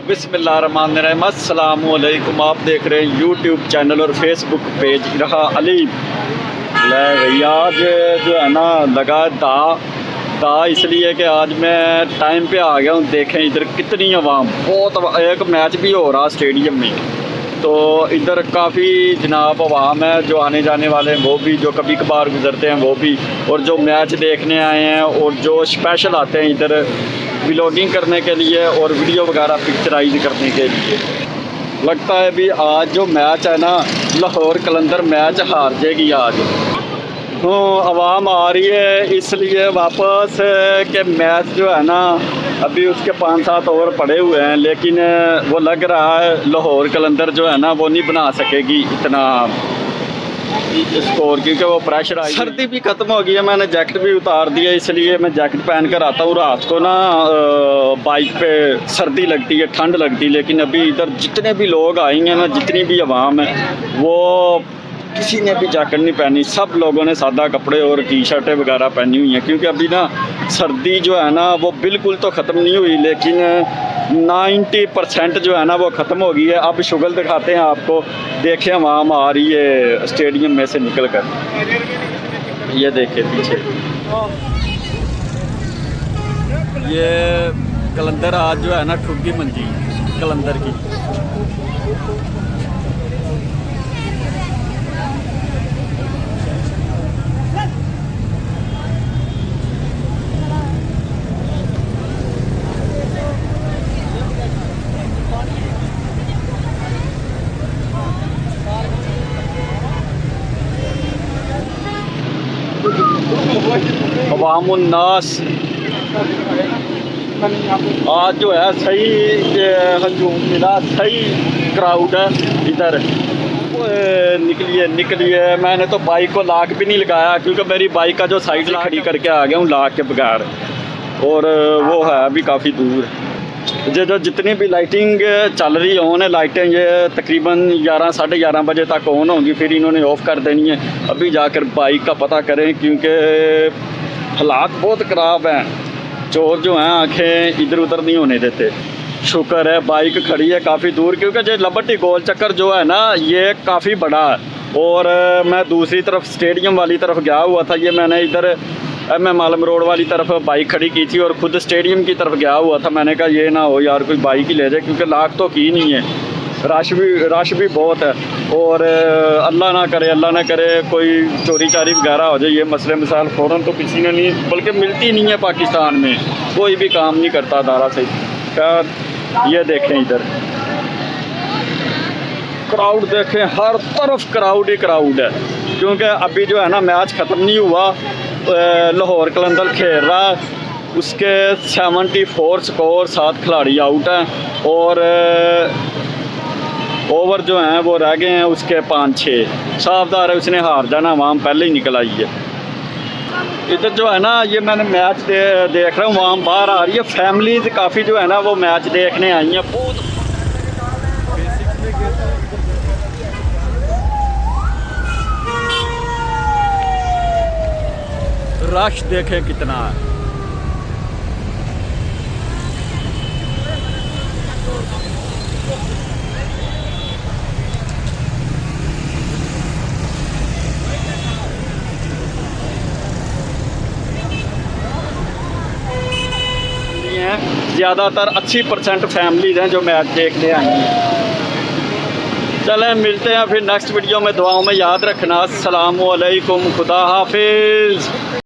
बिस्मिल्लाहिर्रहमानिर्रहीम। अस्सलाम वालेकुम। आप देख रहे हैं यूट्यूब चैनल और फेसबुक पेज रहा अली। ले भैया आज जो है ना लगा दा इसलिए कि आज मैं टाइम पे आ गया हूँ। देखें इधर कितनी आवाम, बहुत एक मैच भी हो रहा स्टेडियम में, तो इधर काफ़ी जनाब आवाम है, जो आने जाने वाले हैं वो भी, जो कभी कभार गुजरते हैं वो भी, और जो मैच देखने आए हैं और जो स्पेशल आते हैं इधर व्लॉगिंग करने के लिए और वीडियो वगैरह पिक्चराइज करने के लिए। लगता है भी आज जो मैच है ना, लाहौर कलंदर मैच हार जाएगी आज। तो आवाम आ रही है इसलिए वापस के मैच जो है ना अभी उसके 5-7 ओवर पड़े हुए हैं, लेकिन वो लग रहा है लाहौर कलंदर जो है ना वो नहीं बना सकेगी इतना स्कोर, क्योंकि वो प्रेशर आई। सर्दी भी ख़त्म हो गई है, मैंने जैकेट भी उतार दिया, इसलिए मैं जैकेट पहन कर आता हूँ। रात को ना बाइक पे सर्दी लगती है, ठंड लगती है, लेकिन अभी इधर जितने भी लोग आएंगे ना, जितनी भी आवाम है, वो किसी ने भी जैकेट नहीं पहनी, सब लोगों ने सादा कपड़े और टी शर्टें वगैरह पहनी हुई हैं, क्योंकि अभी ना सर्दी जो है ना वो बिल्कुल तो ख़त्म नहीं हुई, लेकिन 90% जो है ना वो ख़त्म हो गई है। अब शुगल दिखाते हैं आपको, देखें आवाम आ रही है स्टेडियम में से निकल कर, ये देखें पीछे, ये कलंदर आज जो है ना ठुग्गी मंजी कलंदर की। अवामुन्नास आज जो है सही हजूम मिला, सही क्राउड है इधर। निकलिए। मैंने तो बाइक को लाक भी नहीं लगाया, क्योंकि मेरी बाइक का जो साइड खड़ी करके आ गया हूँ लाक के बगैर, और वो है अभी काफ़ी दूर। जो जितनी भी लाइटिंग चल रही है उन्हें लाइटें ये तकरीबन 11 साढ़े 11 बजे तक ऑन होंगी, फिर इन्होंने ऑफ़ कर देनी है। अभी जाकर बाइक का पता करें, क्योंकि हालात बहुत ख़राब हैं, चोर जो हैं आंखें इधर उधर नहीं होने देते। शुक्र है बाइक खड़ी है काफ़ी दूर, क्योंकि जो लिबर्टी गोल चक्कर जो है ना ये काफ़ी बड़ा है, और मैं दूसरी तरफ स्टेडियम वाली तरफ गया हुआ था। ये मैंने इधर MM आलम रोड वाली तरफ बाइक खड़ी की थी और ख़ुद स्टेडियम की तरफ गया हुआ था। मैंने कहा ये ना हो यार कोई बाइक ही ले जाए, क्योंकि लाख तो की नहीं है, रश भी बहुत है, और अल्लाह ना करे कोई चोरी चारी वगैरह हो जाए। ये मसले मिसाल फ़ौरन तो किसी ने नहीं, बल्कि मिलती नहीं है पाकिस्तान में, कोई भी काम नहीं करता दारा से। खैर ये देखें इधर क्राउड देखें, हर तरफ क्राउड ही क्राउड है, क्योंकि अभी जो है ना मैच ख़त्म नहीं हुआ। लाहौर कलंदर खेल रहा है, उसके 74 स्कोर, 7 खिलाड़ी आउट हैं, और ओवर जो हैं वो रह गए हैं उसके 5-6। साफदार है उसने हार जाना, वहाँ पहले ही निकल आई है। इधर जो है ना ये मैंने मैच देख रहा हूँ, वहाँ बाहर आ रही है फैमिलीज काफ़ी जो है ना वो मैच देखने आई हैं। बहुत रश देखें कितना है। ज़्यादातर 80% फैमिलीज़ हैं जो मैच देखने आई हैं। चलें मिलते हैं फिर नेक्स्ट वीडियो में, दुआओं में याद रखना। अस्सलामु अलैकुम, खुदा हाफिज़।